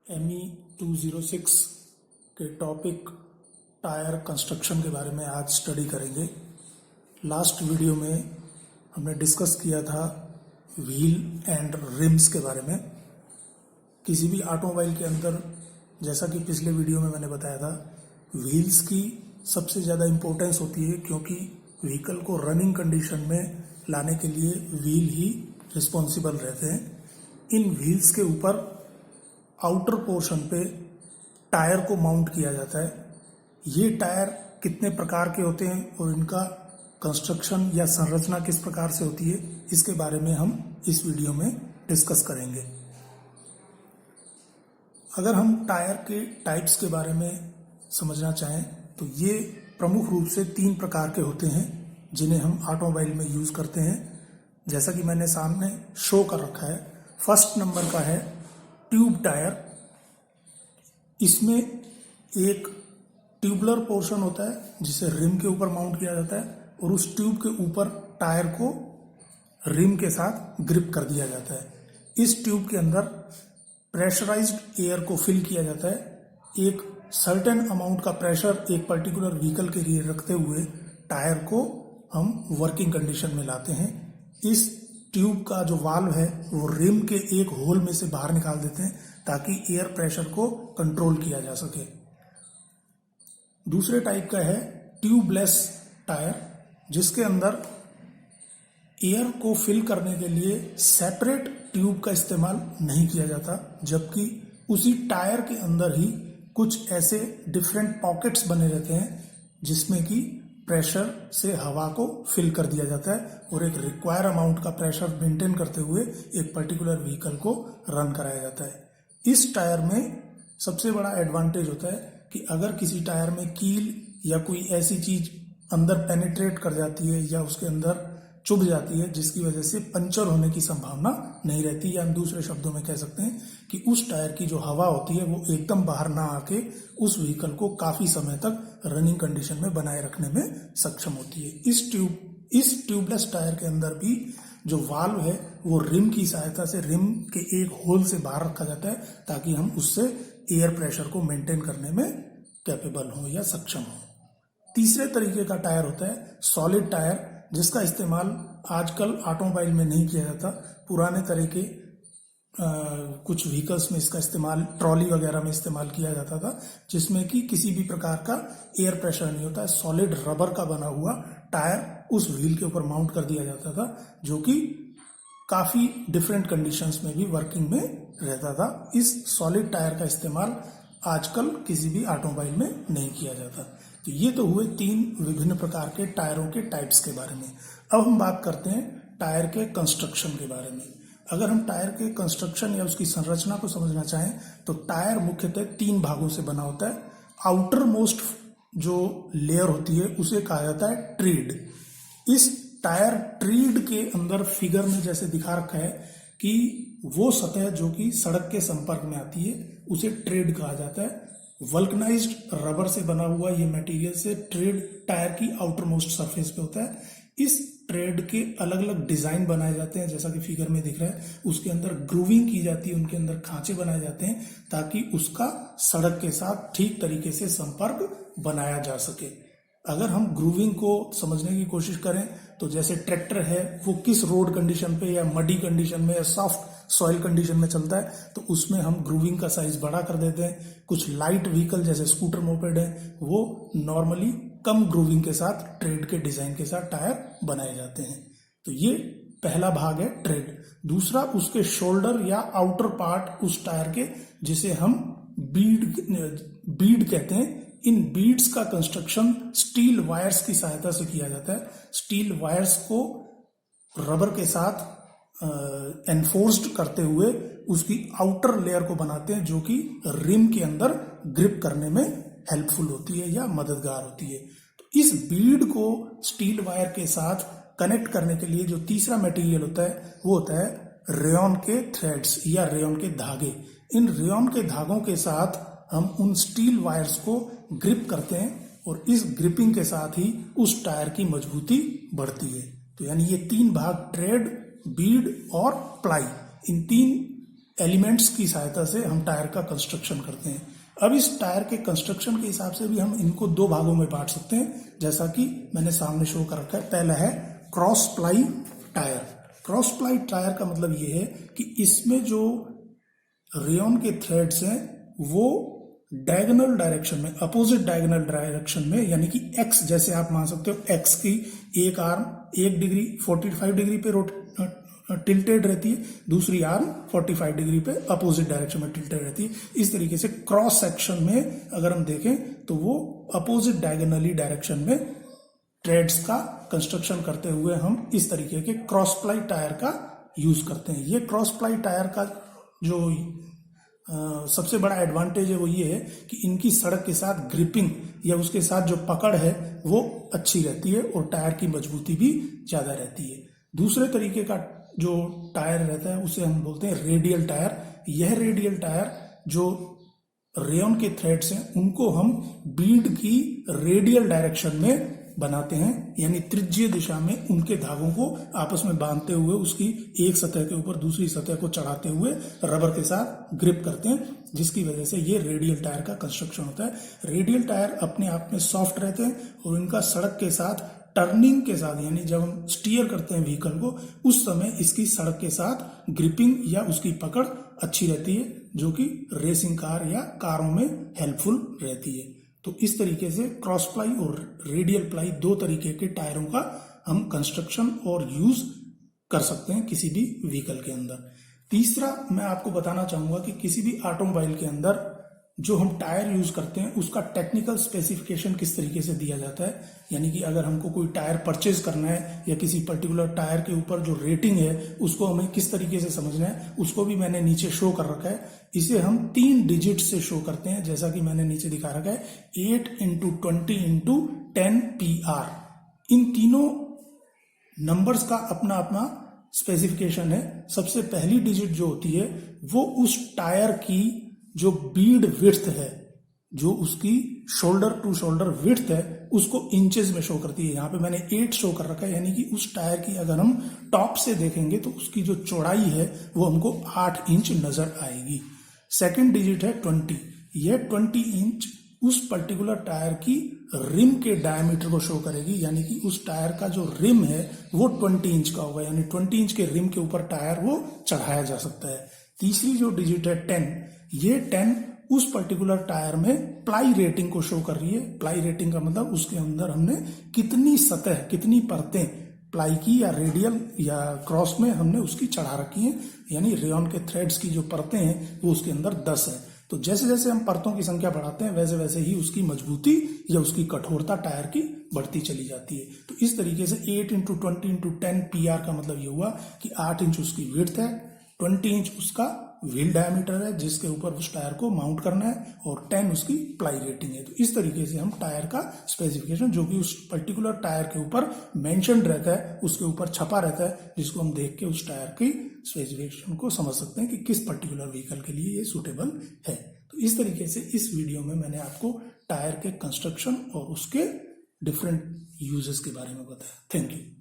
ME 206 के topic tyre construction के बारे में आज स्टडी करेंगे। लास्ट वीडियो में हमने डिस्कस किया था व्हील एंड रिम्स के बारे में। किसी भी ऑटोमोबाइल के अंदर, जैसा कि पिछले वीडियो में मैंने बताया था, व्हील्स की सबसे ज़्यादा इम्पोर्टेंस होती है, क्योंकि व्हीकल को रनिंग कंडीशन में लाने के लिए व्हील ही रिस्पॉन्सिबल रहते हैं। इन व्हील्स के ऊपर आउटर पोर्शन पे टायर को माउंट किया जाता है। ये टायर कितने प्रकार के होते हैं और इनका कंस्ट्रक्शन या संरचना किस प्रकार से होती है, इसके बारे में हम इस वीडियो में डिस्कस करेंगे। अगर हम टायर के टाइप्स के बारे में समझना चाहें तो ये प्रमुख रूप से 3 प्रकार के होते हैं जिन्हें हम ऑटोमोबाइल में यूज करते हैं, जैसा कि मैंने सामने शो कर रखा है। फर्स्ट नंबर का है ट्यूब टायर। इसमें एक ट्यूबुलर पोर्शन होता है जिसे रिम के ऊपर माउंट किया जाता है और उस ट्यूब के ऊपर टायर को रिम के साथ ग्रिप कर दिया जाता है। इस ट्यूब के अंदर प्रेशराइज्ड एयर को फिल किया जाता है। एक सर्टेन अमाउंट का प्रेशर एक पर्टिकुलर व्हीकल के लिए रखते हुए टायर को हम वर्किंग कंडीशन में लाते हैं। इस ट्यूब का जो वाल्व है वो रिम के एक होल में से बाहर निकाल देते हैं ताकि एयर प्रेशर को कंट्रोल किया जा सके। दूसरे टाइप का है ट्यूबलेस टायर, जिसके अंदर एयर को फिल करने के लिए सेपरेट ट्यूब का इस्तेमाल नहीं किया जाता, जबकि उसी टायर के अंदर ही कुछ ऐसे डिफरेंट पॉकेट्स बने रहते हैं जिसमें कि प्रेशर से हवा को फिल कर दिया जाता है और एक रिक्वायर अमाउंट का प्रेशर मेंटेन करते हुए एक पर्टिकुलर व्हीकल को रन कराया जाता है। इस टायर में सबसे बड़ा एडवांटेज होता है कि अगर किसी टायर में कील या कोई ऐसी चीज अंदर पेनिट्रेट कर जाती है या उसके अंदर चुभ जाती है जिसकी वजह से पंचर होने की संभावना नहीं रहती, या हम दूसरे शब्दों में कह सकते हैं कि उस टायर की जो हवा होती है वो एकदम बाहर ना आके उस व्हीकल को काफी समय तक रनिंग कंडीशन में बनाए रखने में सक्षम होती है। इस ट्यूबलेस टायर के अंदर भी जो वाल्व है वो रिम की सहायता से रिम के एक होल से बाहर रखा जाता है ताकि हम उससे एयर प्रेशर को मेंटेन करने में कैपेबल हो या सक्षम हो। तीसरे तरीके का टायर होता है सॉलिड टायर, जिसका इस्तेमाल आजकल ऑटोमोबाइल में नहीं किया जाता। पुराने तरीके कुछ व्हीकल्स में इसका इस्तेमाल ट्रॉली वगैरह में इस्तेमाल किया जाता था, जिसमें कि किसी भी प्रकार का एयर प्रेशर नहीं होता है। सॉलिड रबर का बना हुआ टायर उस व्हील के ऊपर माउंट कर दिया जाता था, जो कि काफी डिफरेंट कंडीशंस में भी वर्किंग में रहता था। इस सॉलिड टायर का इस्तेमाल आजकल किसी भी ऑटोमोबाइल में नहीं किया जाता। तो ये तो हुए 3 विभिन्न प्रकार के टायरों के टाइप्स के बारे में। अब हम बात करते हैं टायर के कंस्ट्रक्शन के बारे में। अगर हम टायर के कंस्ट्रक्शन या उसकी संरचना को समझना चाहें तो टायर मुख्यतः 3 भागों से बना होता है। आउटर मोस्ट जो लेयर होती है उसे कहा जाता है ट्रीड। इस टायर ट्रीड के अंदर फिगर में जैसे दिखा रखा है कि वो सतह जो कि सड़क के संपर्क में आती है उसे ट्रेड कहा जाता है। वल्कनाइज्ड रबर से बना हुआ ये मटेरियल से ट्रेड टायर की आउटर मोस्ट सरफेस पे होता है। इस ट्रेड के अलग अलग डिजाइन बनाए जाते हैं, जैसा कि फिगर में दिख रहा है। उसके अंदर ग्रूविंग की जाती है, उनके अंदर खांचे बनाए जाते हैं ताकि उसका सड़क के साथ ठीक तरीके से संपर्क बनाया जा सके। अगर हम ग्रूविंग को समझने की कोशिश करें तो जैसे ट्रैक्टर है वो किस रोड कंडीशन पे या मडी कंडीशन में या सॉफ्ट सॉइल कंडीशन में चलता है तो उसमें हम ग्रूविंग का साइज बड़ा कर देते हैं। कुछ लाइट व्हीकल जैसे स्कूटर मोपेड है वो नॉर्मली कम ग्रूविंग के साथ ट्रेड के डिजाइन के साथ टायर बनाए जाते हैं। तो ये पहला भाग है ट्रेड। दूसरा उसके शोल्डर या आउटर पार्ट उस टायर के, जिसे हम बीड कहते हैं। इन बीड्स का कंस्ट्रक्शन स्टील वायर्स की सहायता से किया जाता है। स्टील वायर्स को रबर के साथ एनफोर्स्ड करते हुए उसकी आउटर लेयर को बनाते हैं, जो कि रिम के अंदर ग्रिप करने में हेल्पफुल होती है या मददगार होती है। तो इस बीड को स्टील वायर के साथ कनेक्ट करने के लिए जो तीसरा मटेरियल होता है वो होता है रेयॉन के थ्रेड्स या रेयॉन के धागे। इन रेयॉन के धागों के साथ हम उन स्टील वायर्स को ग्रिप करते हैं और इस ग्रिपिंग के साथ ही उस टायर की मजबूती बढ़ती है। तो यानी ये 3 भाग ट्रेड, बीड और प्लाई, इन 3 एलिमेंट्स की सहायता से हम टायर का कंस्ट्रक्शन करते हैं। अब इस टायर के कंस्ट्रक्शन के हिसाब से भी हम इनको दो भागों में बांट सकते हैं, जैसा कि मैंने सामने शो कर रखा है। पहला है cross ply tyre. Cross ply tyre का मतलब ये है कि इसमें जो रेयन के थ्रेड्स हैं वो डायगोनल डायरेक्शन में, अपोजिट डायगोनल डायरेक्शन में, यानी कि एक्स, जैसे आप मान सकते हो एक्स की एक आर्म 1 डिग्री 45 डिग्री पे टिल्टेड रहती है, दूसरी आर्म 45 डिग्री पे अपोजिट डायरेक्शन में टिल्टेड रहती है। इस तरीके से क्रॉस सेक्शन में अगर हम देखें तो वो अपोजिट डायगोनली डायरेक्शन में थ्रेड्स का कंस्ट्रक्शन करते हुए हम इस तरीके के क्रॉस प्लाई टायर का यूज करते हैं। ये क्रॉस प्लाई टायर का जो सबसे बड़ा एडवांटेज है वो ये है कि इनकी सड़क के साथ ग्रिपिंग या उसके साथ जो पकड़ है वो अच्छी रहती है और टायर की मजबूती भी ज्यादा रहती है। दूसरे तरीके का जो टायर रहता है उसे हम बोलते हैं रेडियल टायर। यह रेडियल टायर जो रेयन के थ्रेड्स हैं उनको हम बीड की रेडियल डायरेक्शन में बनाते हैं, यानी त्रिज्यीय दिशा में उनके धागों को आपस में बांधते हुए उसकी एक सतह के ऊपर दूसरी सतह को चढ़ाते हुए रबर के साथ ग्रिप करते हैं, जिसकी वजह से ये रेडियल टायर का कंस्ट्रक्शन होता है। रेडियल टायर अपने आप में सॉफ्ट रहते हैं और इनका सड़क के साथ टर्निंग के साथ, यानी जब हम स्टीयर करते हैं व्हीकल को उस समय इसकी सड़क के साथ ग्रिपिंग या उसकी पकड़ अच्छी रहती है, जो कि रेसिंग कार या कारों में हेल्पफुल रहती है। तो इस तरीके से क्रॉस प्लाई और रेडियल प्लाई दो तरीके के टायरों का हम कंस्ट्रक्शन और यूज कर सकते हैं किसी भी व्हीकल के अंदर। तीसरा मैं आपको बताना चाहूंगा कि किसी भी ऑटोमोबाइल के अंदर जो हम टायर यूज करते हैं उसका टेक्निकल स्पेसिफिकेशन किस तरीके से दिया जाता है, यानी कि अगर हमको कोई टायर परचेज करना है या किसी पर्टिकुलर टायर के ऊपर जो रेटिंग है उसको हमें किस तरीके से समझना है, उसको भी मैंने नीचे शो कर रखा है। इसे हम 3 डिजिट से शो करते हैं, जैसा कि मैंने नीचे दिखा रखा है 8 × 20 × 10 PR। इन तीनों नंबर्स का अपना अपना स्पेसिफिकेशन है। सबसे पहली डिजिट जो होती है वो उस टायर की जो बीड विड्थ है, जो उसकी शोल्डर टू शोल्डर विड्थ है, उसको इंचेस में शो करती है। यहाँ पे मैंने 8 शो कर रखा है, यानी कि उस टायर की अगर हम टॉप से देखेंगे तो उसकी जो चौड़ाई है वो हमको 8 इंच नजर आएगी। सेकंड डिजिट है 20। यह 20 इंच उस पर्टिकुलर टायर की रिम के डायमीटर को शो करेगी, यानी कि उस टायर का जो रिम है वो 20 इंच का होगा, यानी 20 इंच के रिम के ऊपर टायर वो चढ़ाया जा सकता है। तीसरी जो डिजिट है 10, ये 10 उस पर्टिकुलर टायर में प्लाई रेटिंग को शो कर रही है। प्लाई रेटिंग का मतलब उसके अंदर हमने कितनी सतह, कितनी परतें प्लाई की या रेडियल या क्रॉस में हमने उसकी चढ़ा रखी हैं, यानी रेयन के थ्रेड्स की जो परतें हैं वो उसके अंदर 10 है। तो जैसे जैसे हम परतों की संख्या बढ़ाते हैं वैसे वैसे ही उसकी मजबूती या उसकी कठोरता टायर की बढ़ती चली जाती है। तो इस तरीके से 8 × 20 × 10 PR का मतलब ये हुआ कि 8 इंच उसकी विड्थ है, 20 इंच उसका व्हील डायमीटर है जिसके ऊपर उस टायर को माउंट करना है, और 10 उसकी प्लाई रेटिंग है। तो इस तरीके से हम टायर का स्पेसिफिकेशन जो कि उस पर्टिकुलर टायर के ऊपर मेंशन्ड रहता है, उसके ऊपर छपा रहता है, जिसको हम देख के उस टायर की स्पेसिफिकेशन को समझ सकते हैं कि किस पर्टिकुलर व्हीकल के लिए ये सूटेबल है। तो इस तरीके से इस वीडियो में मैंने आपको टायर के कंस्ट्रक्शन और उसके डिफरेंट यूजेस के बारे में बताया। Thank you.